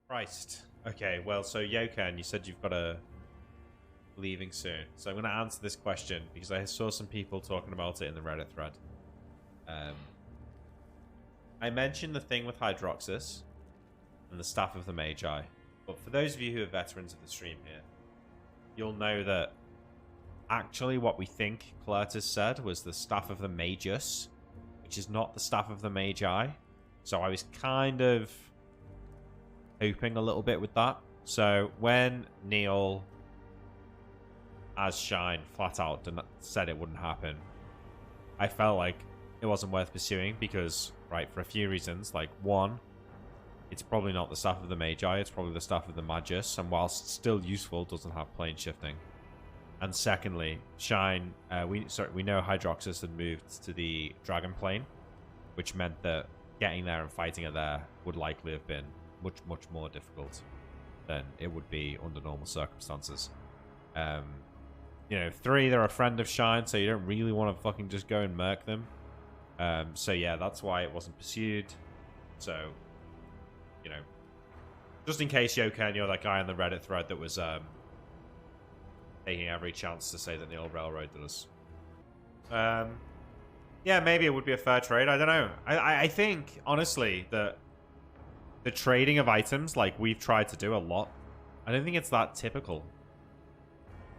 Christ. Okay, well, so Yokan, you said you've got a leaving soon. So I'm going to answer this question because I saw some people talking about it in the Reddit thread. I mentioned the thing with Hydroxys and the Staff of the Magi. But for those of you who are veterans of the stream here, you'll know that actually what we think Clertus said was the Staff of the Magus, which is not the Staff of the Magi. So I was kind of hoping a little bit with that. So when Neil, as Shine, flat out said it wouldn't happen, I felt like it wasn't worth pursuing because, right, for a few reasons. Like, one, it's probably not the Staff of the Magi, it's probably the Staff of the Magus, and whilst still useful, doesn't have plane shifting. And secondly, Shine, we know Hydroxys had moved to the Dragon Plane, which meant that getting there and fighting it there would likely have been much, much more difficult than it would be under normal circumstances. You know, 3, they're a friend of Shine, so you don't really want to fucking just go and murk them. So yeah, that's why it wasn't pursued. So, you know, just in case, Yoken, you're that guy on the Reddit thread that was taking every chance to say that Neil railroaded us. Yeah, maybe it would be a fair trade. I don't know. I think, honestly, that the trading of items, like we've tried to do a lot, I don't think it's that typical.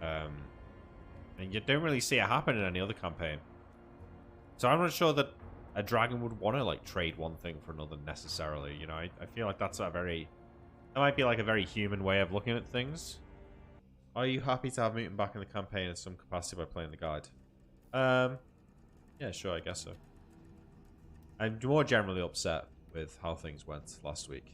And you don't really see it happen in any other campaign. So I'm not sure that a dragon would want to, like, trade one thing for another necessarily. You know, I feel like that's a very... That might be, like, a very human way of looking at things. Are you happy to have Mutant back in the campaign in some capacity by playing the guide? Yeah, sure, I guess so. I'm more generally upset with how things went last week.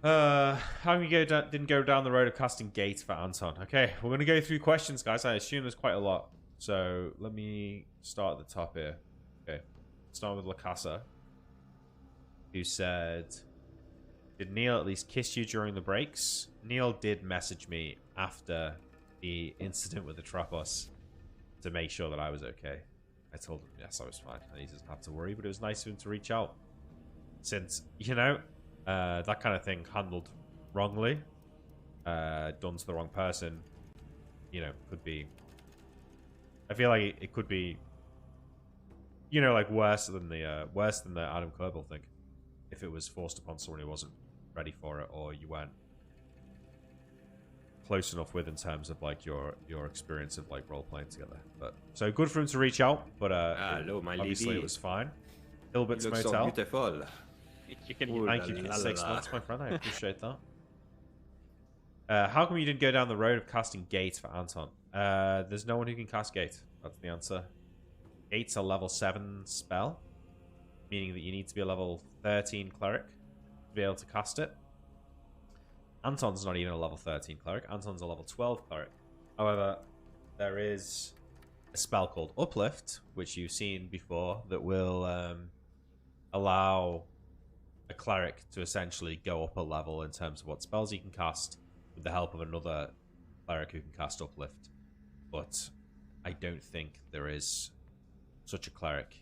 How come you didn't go down the road of casting gates for Anton? Okay, we're going to go through questions, guys. I assume there's quite a lot. So let me start at the top here. Okay, start with Lacasa, who said, did Neil at least kiss you during the breaks? Neil did message me after the incident with the Trapos to make sure that I was okay. I told him, yes, I was fine, and he doesn't have to worry, but it was nice of him to reach out. Since, you know, that kind of thing handled wrongly, done to the wrong person, you know, could be... I feel like it could be, you know, like worse than the Adam Kerbal thing, if it was forced upon someone who wasn't ready for it, or you weren't close enough with in terms of like your experience of like role playing together. But so good for him to reach out, but hello, my obviously lady. it was fine. Hilbert's You look Motel. So beautiful. Thank you for 6 months, my friend. I appreciate that. How come you didn't go down the road of casting Gate for Anton? There's no one who can cast Gate. That's the answer. Gate's a level 7 spell, meaning that you need to be a level 13 cleric to be able to cast it. Anton's not even a level 13 cleric. Anton's a level 12 cleric. However, there is a spell called Uplift, which you've seen before, that will allow a cleric to essentially go up a level in terms of what spells he can cast with the help of another cleric who can cast Uplift. But I don't think there is such a cleric,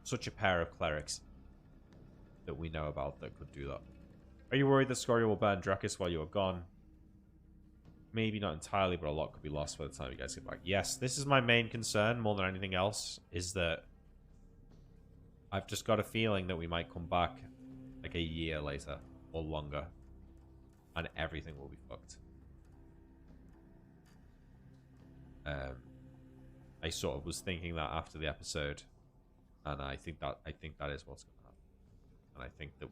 such a pair of clerics that we know about that could do that. Are you worried that Scoria will burn Dracus while you are gone? Maybe not entirely, but a lot could be lost by the time you guys get back. Yes, this is my main concern more than anything else, is that I've just got a feeling that we might come back like a year later or longer and everything will be fucked. I sort of was thinking that after the episode, and I think that is what's going to happen. And I think that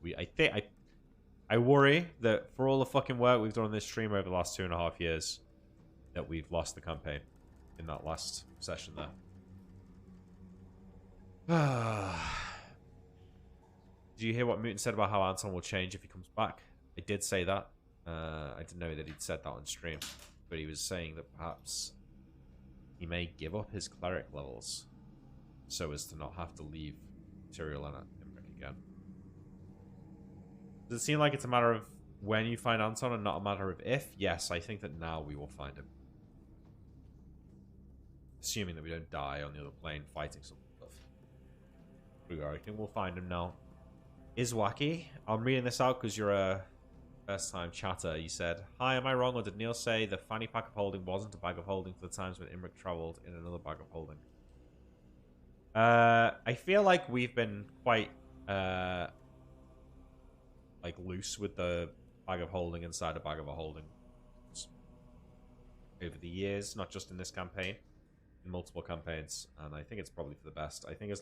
I worry that for all the fucking work we've done on this stream over the last 2.5 years, that we've lost the campaign in that last session there. Did you hear what Mutant said about how Anton will change if he comes back? I did say that. I didn't know that he'd said that on stream, but he was saying that perhaps he may give up his cleric levels so as to not have to leave Tyrael and Imrik again. Does it seem like it's a matter of when you find Anton and not a matter of if? Yes, I think that now we will find him. Assuming that we don't die on the other plane fighting some stuff. I think we'll find him now. Is wacky. I'm reading this out because you're a First time chatter, you said, "Hi, am I wrong, or did Neil say the fanny pack of holding wasn't a bag of holding for the times when Imrik travelled in another bag of holding?" I feel like we've been quite like loose with the bag of holding inside a bag of a holding over the years, not just in this campaign, in multiple campaigns, and I think it's probably for the best. I think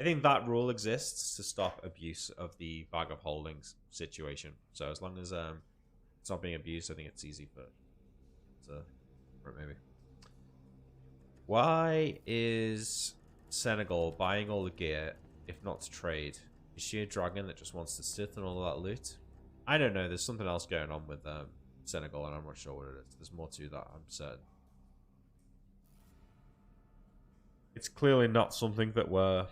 I think that rule exists to stop abuse of the bag of holdings situation. So as long as it's not being abused, I think it's easy for it maybe. Why is Senegal buying all the gear if not to trade? Is she a dragon that just wants to sit on all that loot? I don't know. There's something else going on with Senegal, and I'm not sure what it is. There's more to that, I'm certain. It's clearly not something that we're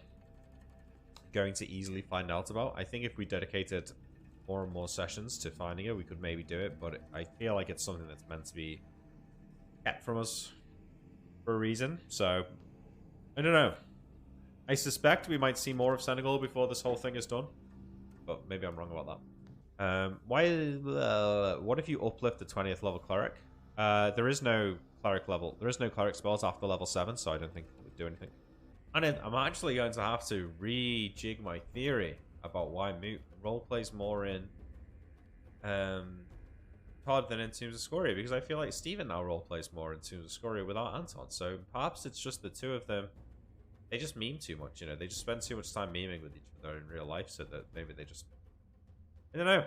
going to easily find out about. I think if we dedicated more and more sessions to finding it, we could maybe do it, but I feel like it's something that's meant to be kept from us for a reason. So, I don't know. I suspect we might see more of Senegal before this whole thing is done, but maybe I'm wrong about that. What if you uplift the 20th level cleric? There is no cleric level. There is no cleric spells after level 7, so I don't think it would do anything. And I'm actually going to have to rejig my theory about why Moot role plays more in COD than in Tombs of Scoria, because I feel like Steven now role plays more in Tombs of Scoria without Anton. So perhaps it's just the two of them. They just meme too much, you know. They just spend too much time memeing with each other in real life, so that maybe they just... I don't know.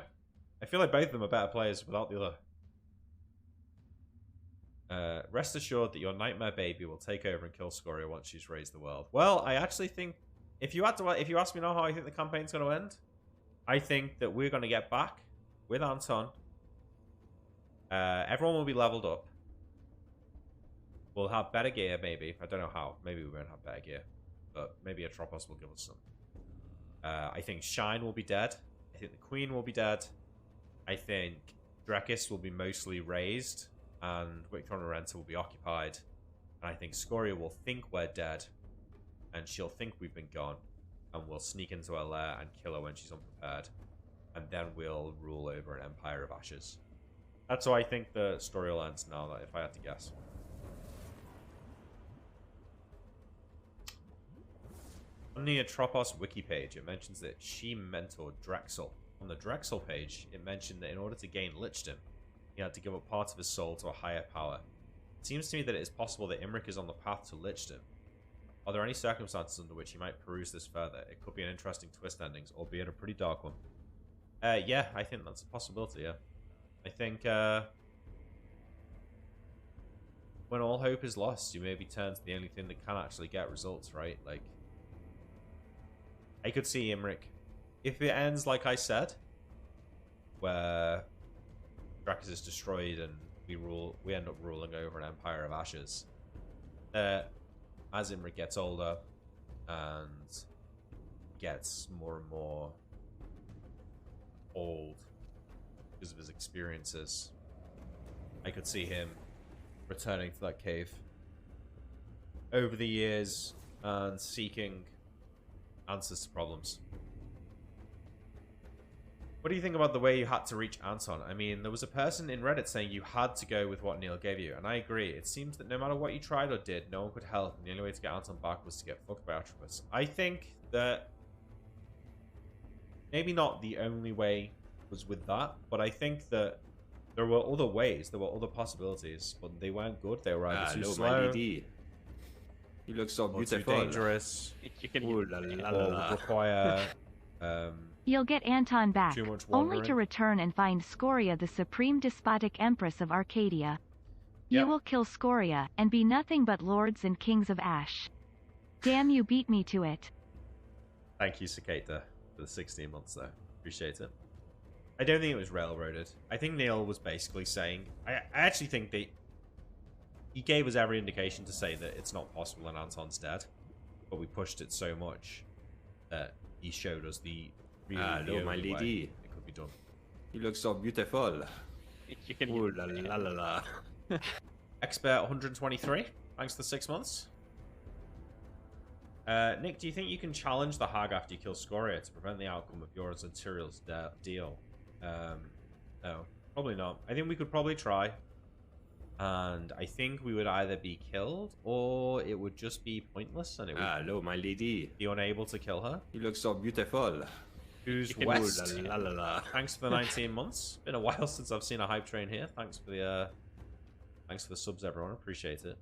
I feel like both of them are better players without the other. Rest assured that your nightmare baby will take over and kill Scoria once she's raised the world. Well, I actually think... If you ask me now how I think the campaign's going to end, I think that we're going to get back with Anton. Everyone will be leveled up. We'll have better gear, maybe. I don't know how. Maybe we won't have better gear. But maybe a Tropos will give us some. I think Shine will be dead. I think the Queen will be dead. I think Drekis will be mostly raised. And Victoria Renta will be occupied. And I think Scoria will think we're dead. And she'll think we've been gone. And we'll sneak into her lair and kill her when she's unprepared. And then we'll rule over an Empire of Ashes. That's how I think the story will end now, if I had to guess. On the Atropos wiki page, it mentions that she mentored Drexel. On the Drexel page, it mentioned that in order to gain Lichdom, he had to give up part of his soul to a higher power. It seems to me that it is possible that Imrik is on the path to Lichdom. Are there any circumstances under which he might peruse this further? It could be an interesting twist endings, albeit a pretty dark one. Yeah, I think that's a possibility, yeah. I think, when all hope is lost, you maybe turn to the only thing that can actually get results, right? Like, I could see Imrik, if it ends like I said, where Dracula is destroyed and we end up ruling over an Empire of Ashes. As Imrik gets older and gets more and more old because of his experiences, I could see him returning to that cave over the years and seeking answers to problems. What do you think about the way you had to reach Anton? I mean, there was a person in Reddit saying you had to go with what Neil gave you, and I agree. It seems that no matter what you tried or did, no one could help, and the only way to get Anton back was to get fucked by Atropos. I think that maybe not the only way was with that, but I think that there were other ways, there were other possibilities, but they weren't good. They were either too slow. My lady. You look so beautiful. Too dangerous. Ooh, la, la, la, or la. require You'll get Anton back, too much only wandering. to return and find Scoria, the supreme despotic empress of Arcadia. You will kill Scoria, and be nothing but lords and kings of Ash. Damn, you beat me to it. Thank you, Cicada, for the 16 months, though. Appreciate it. I don't think it was railroaded. I think Neil was basically saying... I actually think he gave us every indication to say that it's not possible and Anton's dead. But we pushed it so much that he showed us the... Hello, my lady. It could be done. You look so beautiful. Ooh, la, la, la, la. Expert 123. Thanks for the 6 months. Nick, do you think you can challenge the Hag after you kill Scoria to prevent the outcome of your and Tyrell's deal? Probably not. I think we could probably try. And I think we would either be killed or it would just be pointless and it would Hello, my lady. be unable to kill her. You look so beautiful. Who's Ooh, West? la, la, la, la. Thanks for the 19 months. Been a while since I've seen a hype train here. Thanks for the subs, everyone. Appreciate it.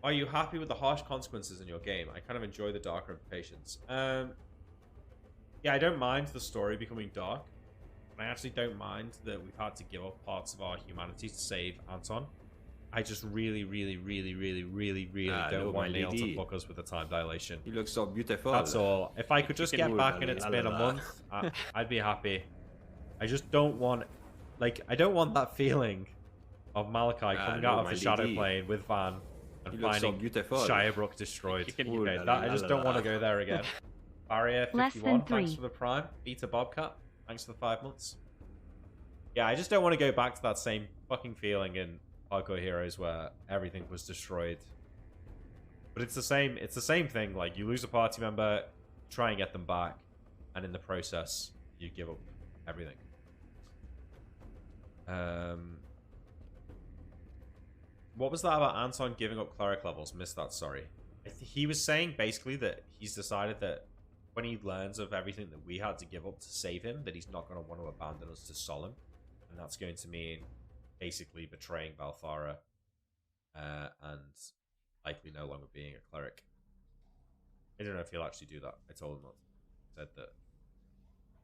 Are you happy with the harsh consequences in your game? I kind of enjoy the darker implications. Yeah, I don't mind the story becoming dark. I actually don't mind that we've had to give up parts of our humanity to save Anton. I just really don't want Neil to fuck us with the time dilation. You look so beautiful. That's all. If I could just get back and it's been a month, I'd be happy. I just don't want, like, I don't want that feeling of Malachi coming out of the shadow plane with Van and finding Shirebrook destroyed. I just don't want to go there again. Barrier 51, thanks for the prime. Beta Bobcat, thanks for the 5 months. Yeah, I just don't want to go back to that same fucking feeling in Hardcore Heroes where everything was destroyed. But it's the same thing. Like, you lose a party member, try and get them back, and in the process, you give up everything. What was that about Anton giving up cleric levels? Missed that, sorry. He was saying basically that he's decided that when he learns of everything that we had to give up to save him, that he's not going to want to abandon us to Solemn. And that's going to mean basically betraying Balthara and likely no longer being a cleric. I don't know if he'll actually do that. I told him not. I said that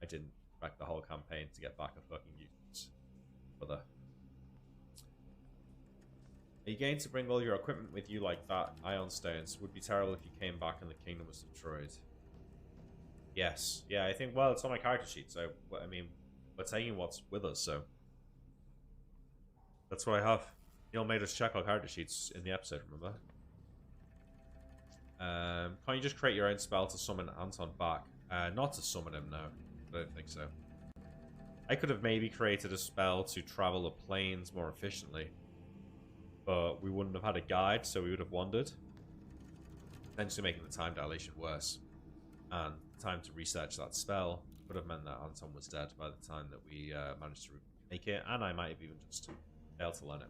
I didn't back the whole campaign to get back a fucking useless brother. Are you going to bring all your equipment with you like that? Ion stones would be terrible if you came back and the kingdom was destroyed. Yes. Yeah, I think, well, it's on my character sheet, so, I mean, we're taking what's with us, so. That's what I have. Neil made us check our character sheets in the episode, remember? Can't you just create your own spell to summon Anton back? Not to summon him, no. I don't think so. I could have maybe created a spell to travel the plains more efficiently. But we wouldn't have had a guide, so we would have wandered. Potentially making the time dilation worse. And the time to research that spell would have meant that Anton was dead by the time that we managed to make it, and I might have even just failed to learn it.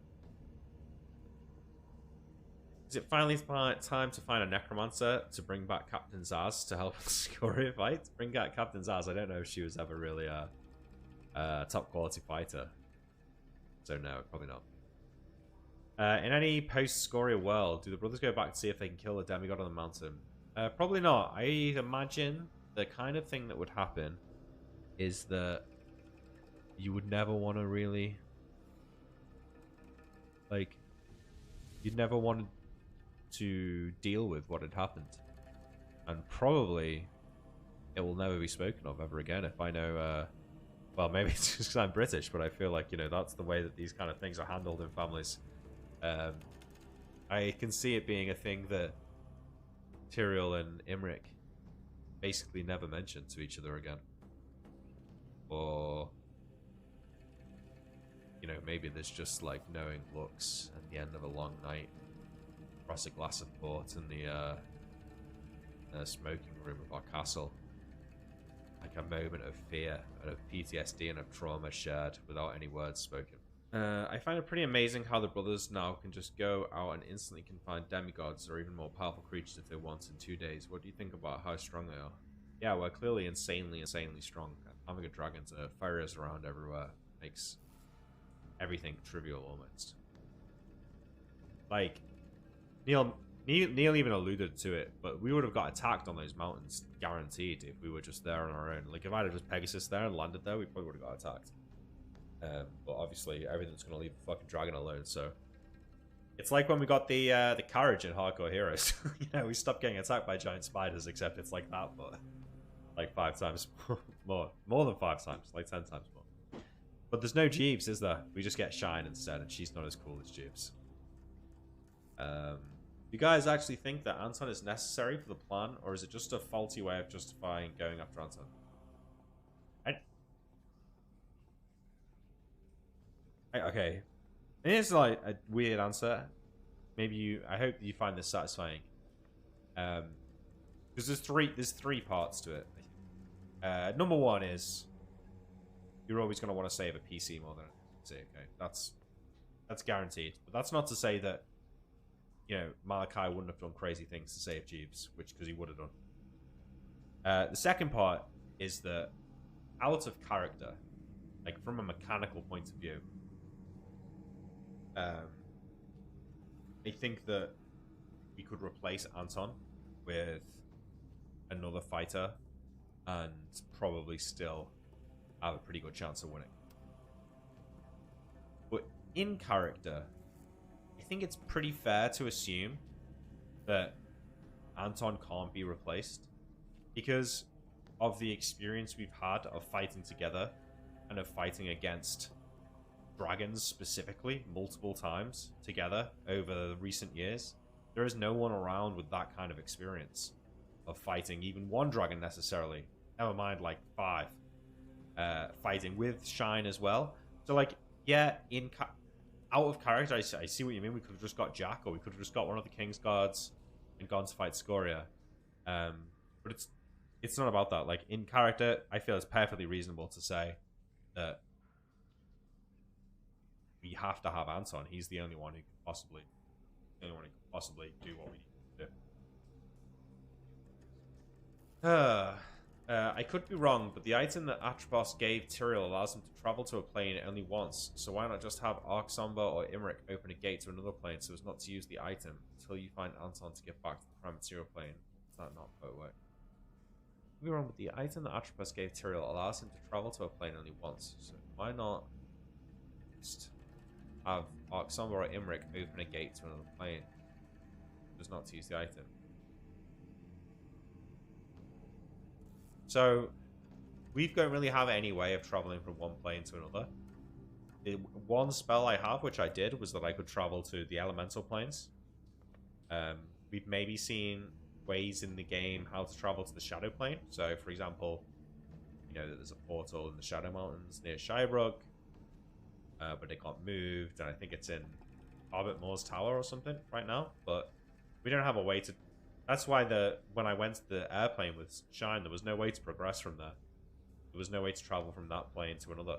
Is it finally time to find a necromancer to bring back Captain Zaz to help Scoria fight? Bring back Captain Zaz. I don't know if she was ever really a top quality fighter. So no, probably not. In any post-Scoria world, do the brothers go back to see if they can kill the demigod on the mountain? Probably not. I imagine the kind of thing that would happen is that you would never want to really, like, you'd never want to deal with what had happened. And probably it will never be spoken of ever again. If I know, well, maybe it's just because I'm British, but I feel like, you know, that's the way that these kind of things are handled in families. I can see it being a thing that Tyrael and Imrik basically never mentioned to each other again. Or, you know, maybe there's just like knowing looks at the end of a long night across a glass of port in the smoking room of our castle. Like a moment of fear and of PTSD and of trauma shared without any words spoken. I find it pretty amazing how the brothers now can just go out and instantly confine demigods or even more powerful creatures if they want in 2 days. What do you think about how strong they are? Yeah, we're clearly insanely strong. Having a dragon to fire us around everywhere makes everything trivial almost. Like, Neil even alluded to it, but we would have got attacked on those mountains, guaranteed, if we were just there on our own. Like, if I had just Pegasus there and landed there, we probably would have got attacked. But obviously, everything's going to leave the fucking dragon alone, so... It's like when we got the carriage in Hardcore Heroes. You know, we stopped getting attacked by giant spiders, except it's like that, but... Like 5 times more. More than 5 times, like 10 times more. But there's no Jeeves, is there? We just get Shine instead, and she's not as cool as Jeeves. You guys actually think that Anton is necessary for the plan, or is it just a faulty way of justifying going after Anton? Okay, it's like a weird answer. Maybe I hope you find this satisfying. Because there's three parts to it. Number one is you're always going to want to save a PC more than a PC. Okay, that's guaranteed. But that's not to say that Malachi wouldn't have done crazy things to save Jeeves, because he would have done. The second part is that out of character, like from a mechanical point of view, I think that we could replace Anton with another fighter and probably still have a pretty good chance of winning. But in character, I think it's pretty fair to assume that Anton can't be replaced because of the experience we've had of fighting together and of fighting against dragons specifically multiple times together over the recent years. There is no one around with that kind of experience of fighting even one dragon necessarily, never mind like 5, fighting with Shine as well. So like, yeah, out of character, I see what you mean. We could have just got Jack, or we could have just got one of the King's Guards and gone to fight Scoria. But it's not about that. Like, in character, I feel it's perfectly reasonable to say that we have to have Anton. He's the only one who can possibly do what we need to do. I could be wrong, but the item that Atropos gave Tyrael allows him to travel to a plane only once, so why not just have Somber or Imrik open a gate to another plane so as not to use the item until you find Anton to get back to the prime material plane? Is that not quite work? Could be wrong, but the item that Atropos gave Tyrael allows him to travel to a plane only once, so why not just have Somber or Imrik open a gate to another plane so as not to use the item? So, we don't really have any way of traveling from one plane to another. One spell I have, which I did, was that I could travel to the elemental planes. We've maybe seen ways in the game how to travel to the shadow plane. So, for example, there's a portal in the Shadow Mountains near Shirebrug, but it got moved, and I think it's in Arbit Moore's Tower or something right now. But we don't have a way to... That's why when I went to the airplane with Shine, there was no way to progress from there. There was no way to travel from that plane to another.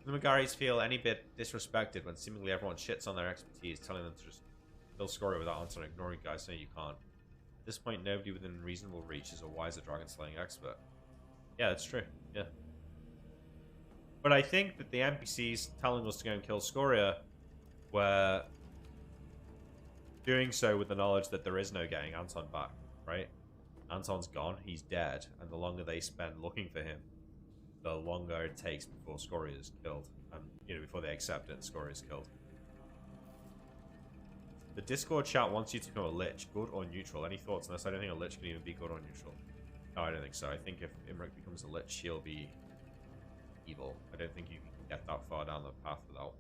The Magaris feel any bit disrespected when seemingly everyone shits on their expertise, telling them to just kill Scoria without Anton ignoring guys saying you can't. At this point, nobody within reasonable reach is a wiser dragon slaying expert. Yeah, that's true. Yeah. But I think that the NPCs telling us to go and kill Scoria were doing so with the knowledge that there is no getting Anton back, right? Anton's gone, he's dead, and the longer they spend looking for him, the longer it takes before Scoria is killed, and before they accept it, Scoria is killed. The Discord chat wants you to become a Lich, good or neutral. Any thoughts on this? I don't think a Lich can even be good or neutral. No, I don't think so. I think if Imrik becomes a Lich, he'll be evil. I don't think you can get that far down the path without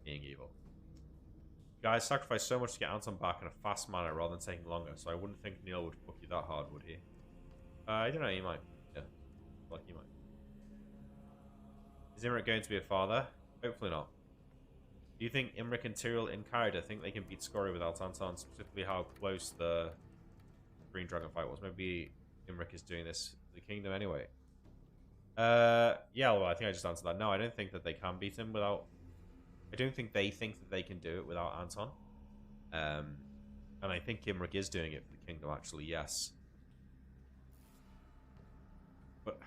being evil. Guys sacrificed so much to get Anton back in a fast manner rather than taking longer, so I wouldn't think Neil would book you that hard, would he? I don't know, he might. Yeah, like he might. Is Imrik going to be a father? Hopefully not. Do you think Imrik and Tyrael in character think they can beat Scoria without Anton? Specifically how close the Green Dragon fight was. Maybe Imrik is doing this for the kingdom anyway. Yeah, well, I think I just answered that. No, I don't think that they can beat him without... I don't think they think that they can do it without Anton. And I think Imrik is doing it for the kingdom, actually, yes. But...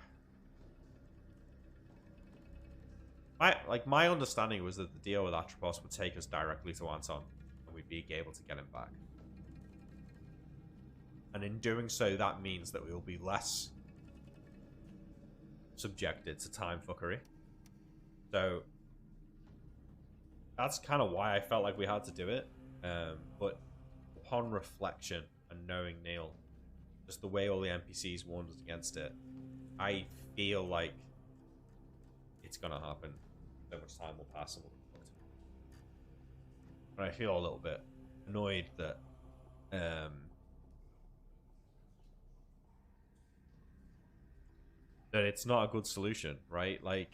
my understanding was that the deal with Atropos would take us directly to Anton, and we'd be able to get him back. And in doing so, that means that we will be less subjected to time fuckery. So... that's kind of why I felt like we had to do it. But upon reflection and knowing Neil, just the way all the NPCs warned us against it, I feel like it's going to happen. So much time will pass and we'll be fucked. But I feel a little bit annoyed that that it's not a good solution, right? Like,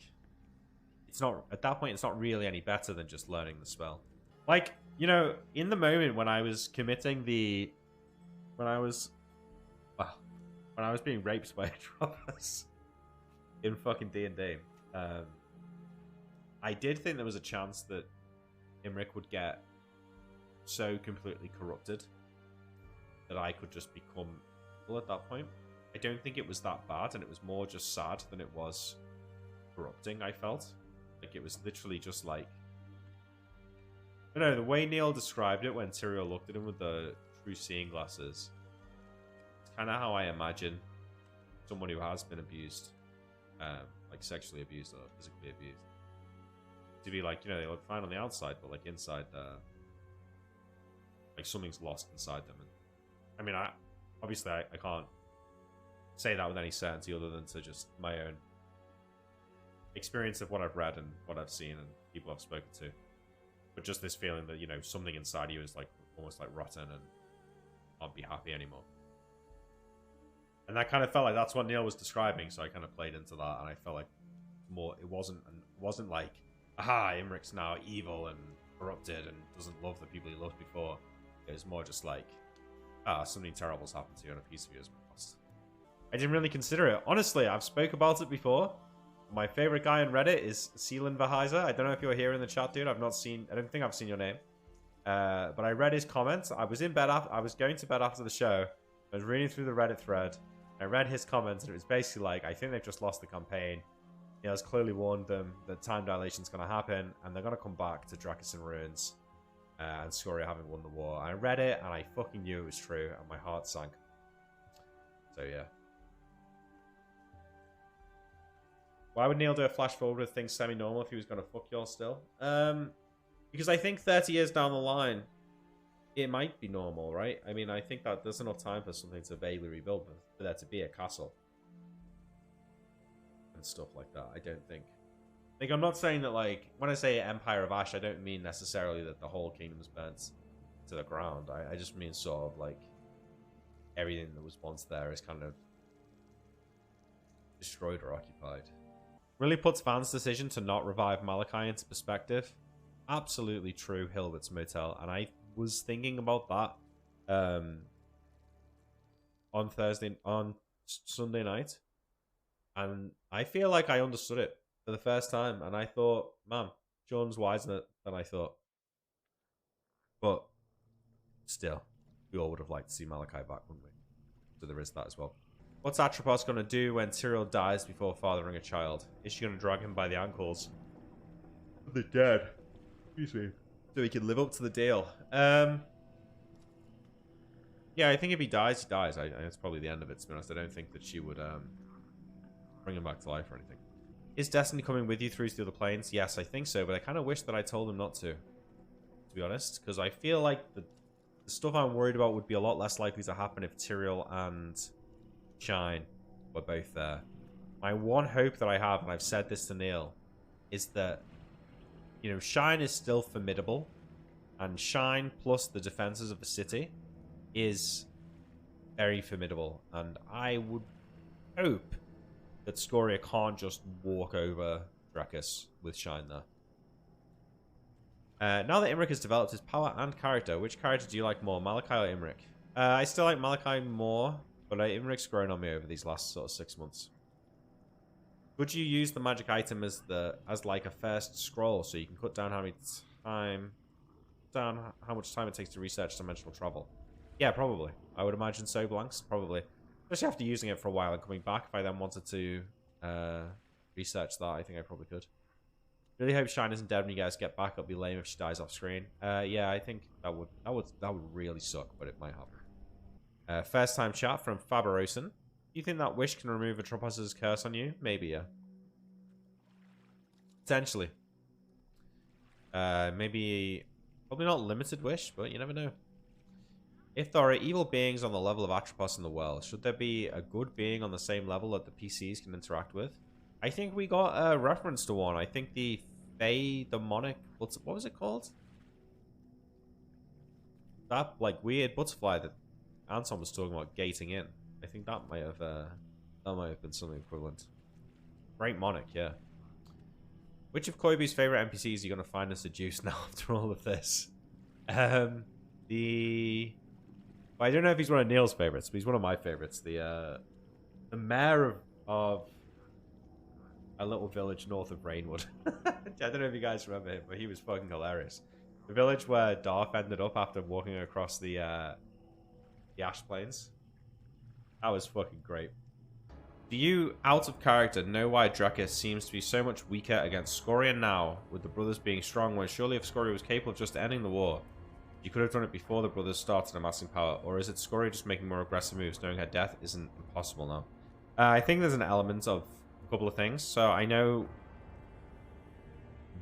it's not, at that point, it's not really any better than just learning the spell. Like, in the moment when I was committing the when I was being raped by Atropos in fucking D&D, I did think there was a chance that Imrik would get so completely corrupted that I could just become evil at that point. I don't think it was that bad, and it was more just sad than it was corrupting, I felt. Like, it was literally just like... I don't know, the way Neil described it when Tyrael looked at him with the true seeing glasses, it's kind of how I imagine someone who has been abused, like sexually abused or physically abused, to be like, you know, they look fine on the outside, but like inside, like something's lost inside them. And I mean, obviously I can't say that with any certainty other than to just my own experience of what I've read and what I've seen and people I've spoken to. But just this feeling that, you know, something inside you is like almost like rotten and can't be happy anymore. And that kind of felt like that's what Neil was describing, so I kind of played into that, and I felt like more it wasn't like, aha, Imrik's now evil and corrupted and doesn't love the people he loved before. It was more just like, something terrible's happened to you and a piece of you has been lost. I didn't really consider it. Honestly, I've spoke about it before. My favorite guy on Reddit is Seelan Vahizer. I don't know if you're here in the chat, dude. I don't think I've seen your name. But I read his comments. I was in bed I was going to bed after the show. I was reading through the Reddit thread. I read his comments, and it was basically like, I think they've just lost the campaign. He has clearly warned them that time dilation's going to happen, and they're going to come back to Dracula in Ruins, and Scoria having won the war. I read it, and I fucking knew it was true, and my heart sank. So, yeah. Why would Neil do a flash forward with things semi-normal if he was going to fuck y'all still? Because I think 30 years down the line, it might be normal, right? I mean, I think that there's enough time for something to vaguely rebuild, for there to be a castle. And stuff like that, I don't think. Like, I'm not saying that, like, when I say Empire of Ash, I don't mean necessarily that the whole kingdom's burnt to the ground. I just mean sort of, like, everything that was once there is kind of destroyed or occupied. Really puts Van's decision to not revive Malachi into perspective. Absolutely true, Hilbert's Motel. And I was thinking about that on Sunday night. And I feel like I understood it for the first time. And I thought, man, Sean's wiser than I thought. But still, we all would have liked to see Malachi back, wouldn't we? So there is that as well. What's Atropos going to do when Tyrael dies before fathering a child? Is she going to drag him by the ankles? The dead. Excuse me. So he can live up to the deal. Yeah, I think if he dies, he dies. That's probably the end of it, to be honest. I don't think that she would bring him back to life or anything. Is Destiny coming with you through to the other planes? Yes, I think so, but I kind of wish that I told him not to be honest. Because I feel like the stuff I'm worried about would be a lot less likely to happen if Tyrael and Shine were both there. My one hope that I have, and I've said this to Neil, is that, you know, Shine is still formidable, and Shine plus the defenses of the city is very formidable, and I would hope that Scoria can't just walk over Dracus with Shine there. Now that Imrik has developed his power and character, which character do you like more, Malachi or Imrik? I still like Malachi more, but Imrik's grown on me over these last sort of 6 months. Could you use the magic item as like a first scroll, so you can cut down how much time it takes to research dimensional travel? Yeah, probably. I would imagine so, Blanks. Probably. Especially after using it for a while and coming back. If I then wanted to research that, I think I probably could. Really hope Shine isn't dead when you guys get back. It'll be lame if she dies off screen. Yeah, I think that would really suck, but it might happen. First time chat from Faberosen. Do you think that wish can remove Atropos' curse on you? Maybe, yeah. Potentially. Maybe, probably not limited wish, but you never know. If there are evil beings on the level of Atropos in the world, should there be a good being on the same level that the PCs can interact with? I think we got a reference to one. I think the Fey demonic, what was it called? That like weird butterfly that Anton was talking about gating in. I think that might have been something equivalent. Great Monarch, yeah. Which of Koibu's favorite NPCs are you gonna find and seduce now after all of this? I don't know if he's one of Neil's favorites, but he's one of my favorites. The mayor of a little village north of Rainwood. I don't know if you guys remember him, but he was fucking hilarious. The village where Darth ended up after walking across the Ash Plains. That was fucking great. Do you, out of character, know why Dracula seems to be so much weaker against Scoria now, with the brothers being strong, when surely if Scoria was capable of just ending the war, you could have done it before the brothers started amassing power, or is it Scoria just making more aggressive moves, knowing her death isn't impossible now? I think there's an element of a couple of things. So I know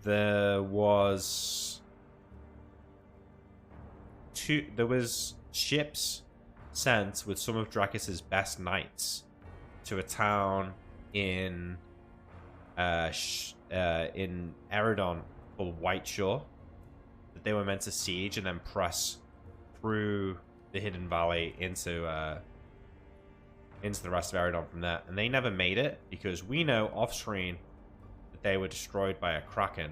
there was ships sent with some of Dracus's best knights to a town in Eridon called Whiteshore that they were meant to siege and then press through the Hidden Valley into the rest of Eridon from there. And they never made it because we know off-screen that they were destroyed by a Kraken.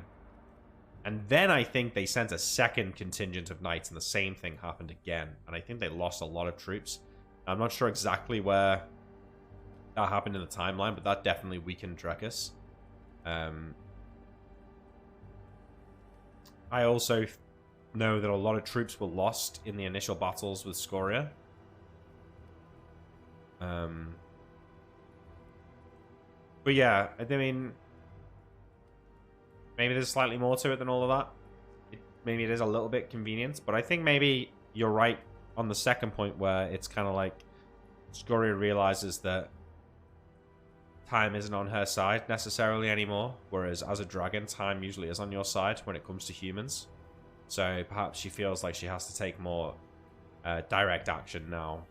And then I think they sent a second contingent of knights and the same thing happened again. And I think they lost a lot of troops. I'm not sure exactly where that happened in the timeline, but that definitely weakened Dracus. I also know that a lot of troops were lost in the initial battles with Scoria. But yeah, I mean, maybe there's slightly more to it than all of that. Maybe it is a little bit convenient, but I think maybe you're right on the second point where it's kind of like Scoria realizes that time isn't on her side necessarily anymore, whereas as a dragon, time usually is on your side when it comes to humans. So perhaps she feels like she has to take more direct action now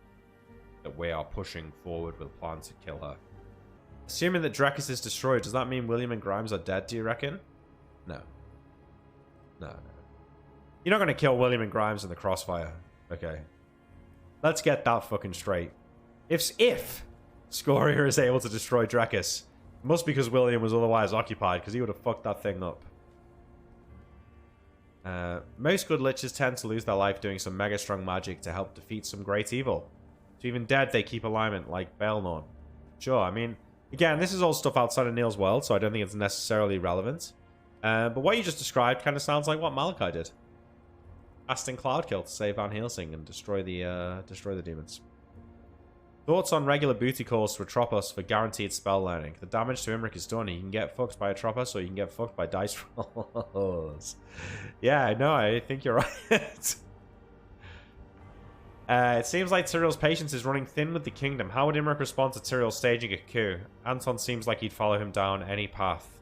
that we are pushing forward with a plan to kill her. Assuming that Dracus is destroyed, does that mean William and Grimes are dead, do you reckon? No. No. You're not going to kill William and Grimes in the crossfire. Okay. Let's get that fucking straight. If Scoria is able to destroy Dracus, it must be because William was otherwise occupied, because he would have fucked that thing up. Most good liches tend to lose their life doing some mega strong magic to help defeat some great evil. So even dead, they keep alignment, like Baelnorn. Sure, I mean, again, this is all stuff outside of Neil's world, so I don't think it's necessarily relevant. But what you just described kind of sounds like what Malachi did. Casting Cloudkill to save Van Helsing and destroy the demons. Thoughts on regular booty calls to Atropos for guaranteed spell learning. The damage to Imrik is done. You can get fucked by Atropos or you can get fucked by dice rolls. Yeah, no, I think you're right. It seems like Tyrael's patience is running thin with the kingdom. How would Imrik respond to Tyrael staging a coup? Anton seems like he'd follow him down any path.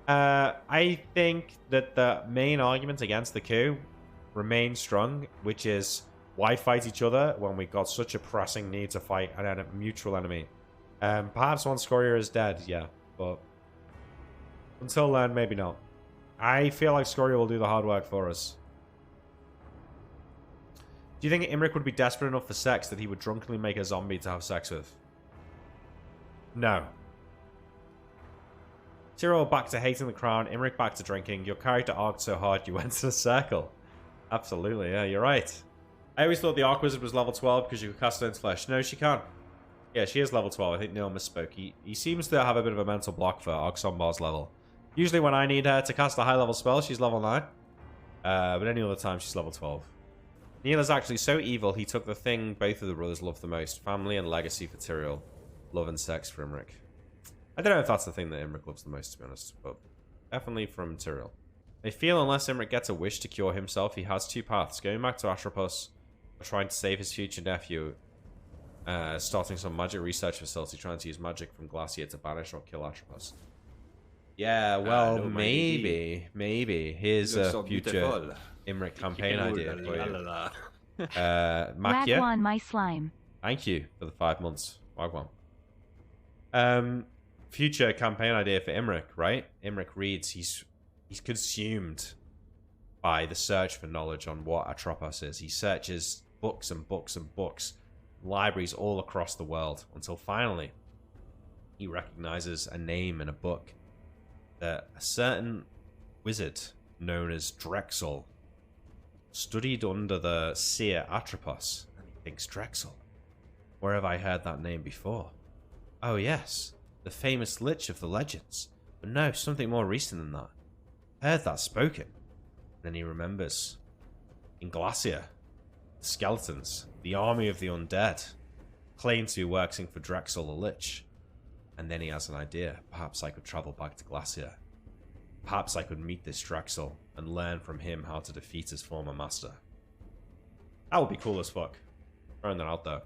I think that the main argument against the coup remains strong, which is why fight each other when we've got such a pressing need to fight a mutual enemy? Perhaps once Scoria is dead, yeah, but until then, maybe not. I feel like Scoria will do the hard work for us. Do you think Imrik would be desperate enough for sex that he would drunkenly make a zombie to have sex with? No. Tyrael back to hating the crown, Imrik back to drinking. Your character arced so hard you went to the circle. Absolutely, yeah, you're right. I always thought the Arc Wizard was level 12 because you could cast Stone's Flesh. No, she can't. Yeah, she is level 12. I think Neil misspoke. He seems to have a bit of a mental block for Arxombar's level. Usually when I need her to cast a high-level spell, she's level 9. But any other time, she's level 12. Neil is actually so evil, he took the thing both of the brothers love the most. Family and legacy for Tyrael. Love and sex for Imrik. I don't know if that's the thing that Imrik loves the most, to be honest. But definitely from Tyrael. I feel unless Imrik gets a wish to cure himself, he has two paths. Going back to Atropos, trying to save his future nephew, starting some magic research facility, trying to use magic from Glacier to banish or kill Atropos. Yeah, well, maybe. Here's a future Imrik campaign idea for you. Makia, Wagwan, my slime. thank you for the 5 months. Wagwan. Future campaign idea for Imrik, right? Imrik reads, he's consumed by the search for knowledge on what Atropos is. He searches books and books and books, libraries all across the world, until finally he recognizes a name in a book that a certain wizard known as Drexel studied under the seer Atropos. And he thinks Drexel. Where have I heard that name before? Oh yes, the famous Lich of the legends. But no, something more recent than that. Heard that spoken. Then he remembers. In Glacier, the skeletons, the army of the undead, claim to be working for Drexel the Lich. And then he has an idea. Perhaps I could travel back to Glacier. Perhaps I could meet this Drexel and learn from him how to defeat his former master. That would be cool as fuck. Throwing that out there.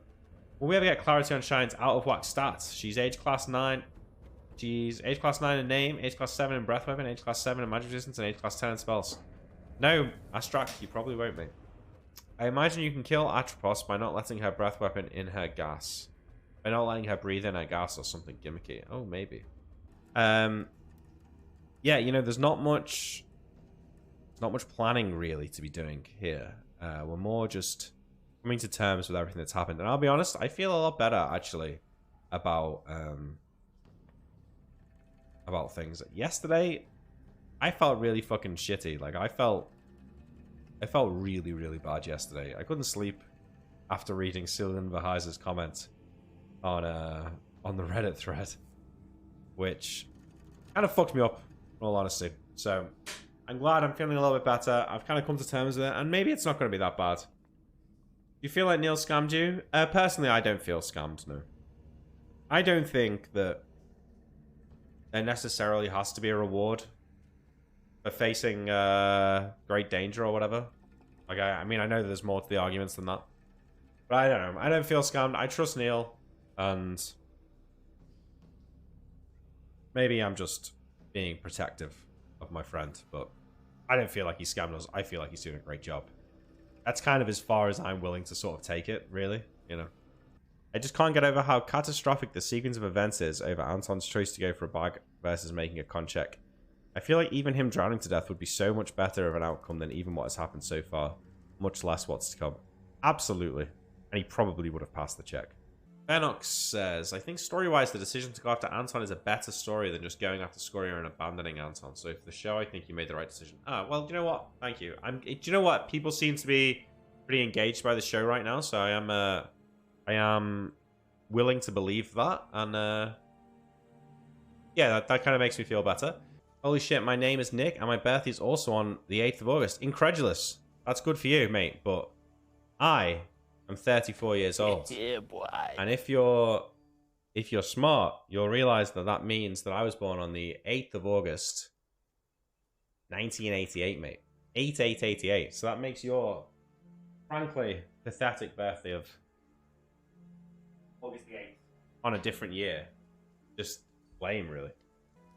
Will we ever get clarity on Shine's out of whack stats? She's age class 9. She's age class 9 in name, age class 7 in breath weapon, age class 7 in magic resistance, and age class 10 in spells. No, Astrak, you probably won't be. I imagine you can kill Atropos by not letting her breath weapon in her gas. By not letting her breathe in her gas or something gimmicky. Oh, maybe. Yeah, you know, there's not much planning really to be doing here. We're more just coming to terms with everything that's happened. And I'll be honest, I feel a lot better actually about things. Yesterday, I felt really fucking shitty. Like I felt really, really bad yesterday. I couldn't sleep after reading Cillian Verheiser's comment on the Reddit thread, which kind of fucked me up, in all honesty. So I'm glad I'm feeling a little bit better. I've kind of come to terms with it, and maybe it's not going to be that bad. You feel like Neil scammed you? Personally, I don't feel scammed, no. I don't think that there necessarily has to be a reward for facing great danger or whatever. Like, I mean, I know that there's more to the arguments than that. But I don't know. I don't feel scammed. I trust Neil, and maybe I'm just being protective of my friend, but I don't feel like he scammed us. I feel like he's doing a great job. That's kind of as far as I'm willing to sort of take it, really, you know. I just can't get over how catastrophic the sequence of events is over Anton's choice to go for a bag versus making a con check. I feel like even him drowning to death would be so much better of an outcome than even what has happened so far, much less what's to come. Absolutely. And he probably would have passed the check. Benox says, I think story-wise the decision to go after Anton is a better story than just going after Scoria and abandoning Anton. So for the show, I think you made the right decision. Ah, well, you know what? Thank you. Do you know what? People seem to be pretty engaged by the show right now, so I am willing to believe that. And yeah, that kind of makes me feel better. Holy shit, my name is Nick, and my birthday is also on the 8th of August. Incredulous. That's good for you, mate, but I'm 34 years old. Yeah, boy. And if you're smart, you'll realize that means that I was born on the 8th of August, 1988, mate. 8888. So that makes your, frankly, pathetic birthday of August the 8th on a different year just lame, really.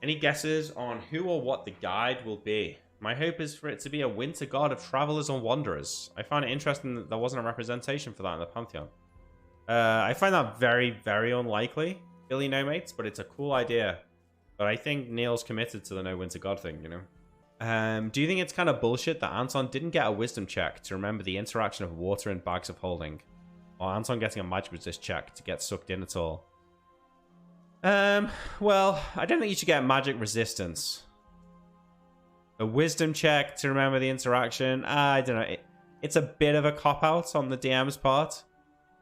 Any guesses on who or what the guide will be? My hope is for it to be a winter god of travelers and wanderers. I find it interesting that there wasn't a representation for that in the Pantheon. I find that very, very unlikely, Billy No Mates, but it's a cool idea. But I think Neil's committed to the no winter god thing, you know? Do you think it's kind of bullshit that Anton didn't get a wisdom check to remember the interaction of water and bags of holding? Or Anton getting a magic resist check to get sucked in at all? Well, I don't think you should get magic resistance. A wisdom check to remember the interaction. I don't know. It's a bit of a cop-out on the DM's part.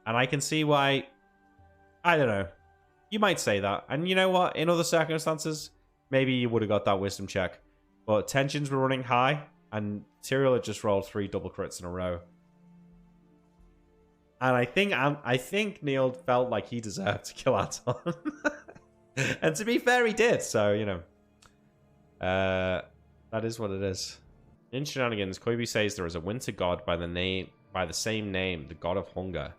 And I can see why... I don't know. You might say that. And you know what? In other circumstances, maybe you would have got that wisdom check. But tensions were running high. And Tyrael had just rolled 3 double crits in a row. And I think Neil felt like he deserved to kill Anton. And to be fair, he did. So, you know. That is what it is. In Shenanigans, Koibi says there is a winter god by the same name, the god of hunger.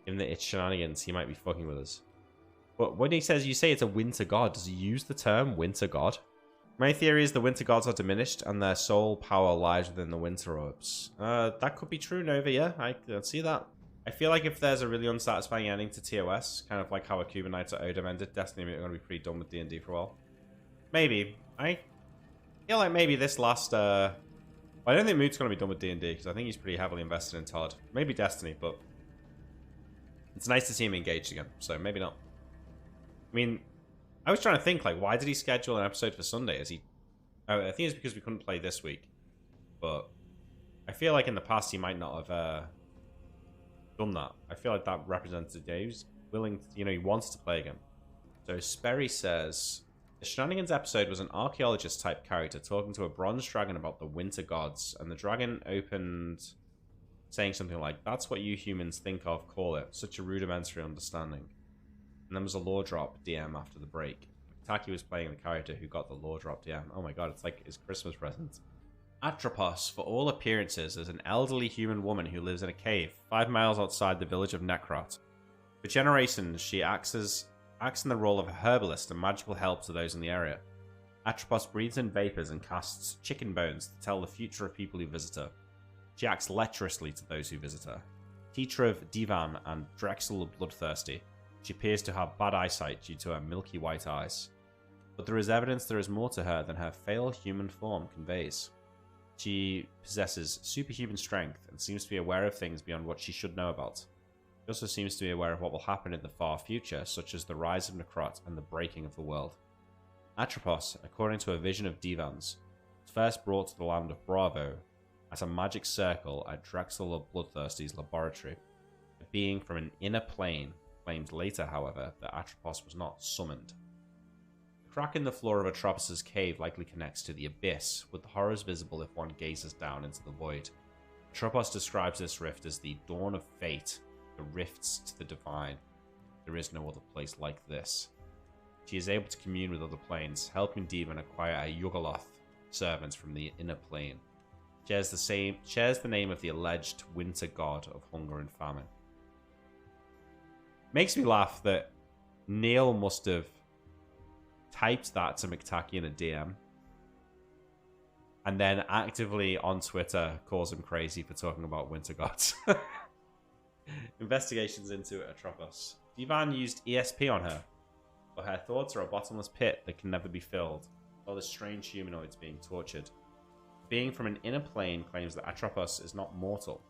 Given that it's Shenanigans, he might be fucking with us. But when he says, you say it's a winter god, does he use the term winter god? My theory is the winter gods are diminished and their soul power lies within the winter orbs. That could be true, Nova, yeah. I can see that. I feel like if there's a really unsatisfying ending to ToS, kind of like how a Cuban Knights at Odom ended, Destiny are going to be pretty done with D&D for a while. Maybe. I feel like maybe this last... I don't think Moot's going to be done with D&D, because I think he's pretty heavily invested in Todd. Maybe Destiny, but... It's nice to see him engaged again, so maybe not. I mean, I was trying to think, like, why did he schedule an episode for Sunday? Oh, I think it's because we couldn't play this week. But I feel like in the past he might not have done that. I feel like that represents a day who's willing, he wants to play again. So Sperry says, the Shenanigans episode was an archaeologist type character talking to a bronze dragon about the winter gods, and the dragon opened saying something like, that's what you humans think of, call it. Such a rudimentary understanding. And then was a lore drop DM after the break. Taki was playing the character who got the lore drop DM. Oh my god, it's like his Christmas present. Atropos, for all appearances, is an elderly human woman who lives in a cave 5 miles outside the village of Necrot. For generations, she acts in the role of a herbalist and magical help to those in the area. Atropos breathes in vapors and casts chicken bones to tell the future of people who visit her. She acts lecherously to those who visit her. Teacher of Divan and Dracula Bloodthirsty, she appears to have bad eyesight due to her milky white eyes. But there is evidence there is more to her than her frail human form conveys. She possesses superhuman strength and seems to be aware of things beyond what she should know about. She also seems to be aware of what will happen in the far future, such as the rise of Necrot and the breaking of the world. Atropos, according to a vision of Divan's, was first brought to the land of Bravo as a magic circle at Dracula Bloodthirsty's laboratory. A being from an inner plane claimed later, however, that Atropos was not summoned. The crack in the floor of Atropos' cave likely connects to the abyss, with the horrors visible if one gazes down into the void. Atropos describes this rift as the dawn of fate, the rifts to the divine. There is no other place like this. She is able to commune with other planes, helping Demon acquire a Yugoloth servant from the inner plane. Shares the name of the alleged winter god of hunger and famine. Makes me laugh that Neil must have typed that to McTacky in a DM and then actively on Twitter calls him crazy for talking about winter gods. Investigations into Atropos. Divan used ESP on her, but her thoughts are a bottomless pit that can never be filled, while the strange humanoids being tortured. A being from an inner plane claims that Atropos is not mortal.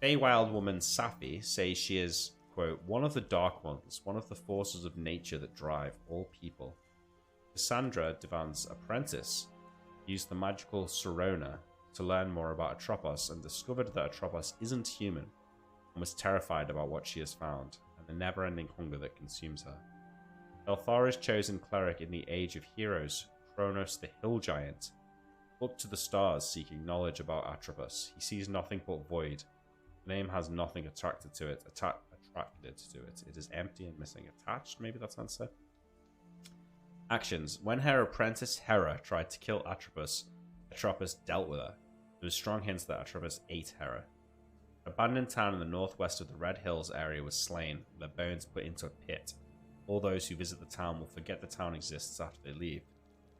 Feywild woman Safi says she is, quote, one of the Dark Ones, one of the forces of nature that drive all people. Cassandra, Divan's apprentice, used the magical Sorona to learn more about Atropos and discovered that Atropos isn't human and was terrified about what she has found and the never-ending hunger that consumes her. Elthara's chosen cleric in the Age of Heroes, Kronos the Hill Giant, looked to the stars seeking knowledge about Atropos. He sees nothing but void. The name has nothing attracted to it. It is empty and missing. Attached, maybe that's answer. Actions. When her apprentice Hera tried to kill Atropos, Atropos dealt with her. There was strong hints that Atropos ate Hera. An abandoned town in the northwest of the Red Hills area was slain, their bones put into a pit. All those who visit the town will forget the town exists after they leave.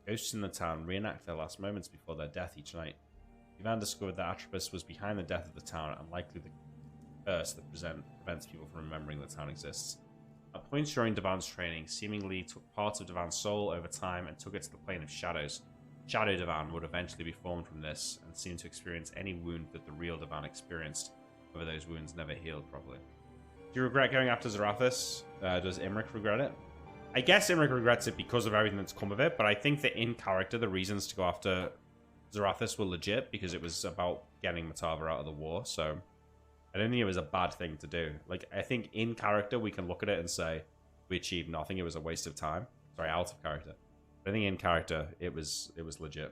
Ghosts in the town reenact their last moments before their death each night. Ivan discovered that Atropos was behind the death of the town and likely the curse that prevents people from remembering the town exists. At points during Divan's training, seemingly took part of Divan's soul over time and took it to the plane of shadows. Shadow Divan would eventually be formed from this and seem to experience any wound that the real Divan experienced, whether those wounds never healed properly. Do you regret going after Zarathus? Does Imrik regret it? I guess Imrik regrets it because of everything that's come of it, but I think that in character, the reasons to go after Zarathus were legit because it was about getting Matava out of the war, so I don't think it was a bad thing to do. Like, I think in character, we can look at it and say, we achieved nothing, it was a waste of time. Sorry, out of character. But I think in character, it was legit.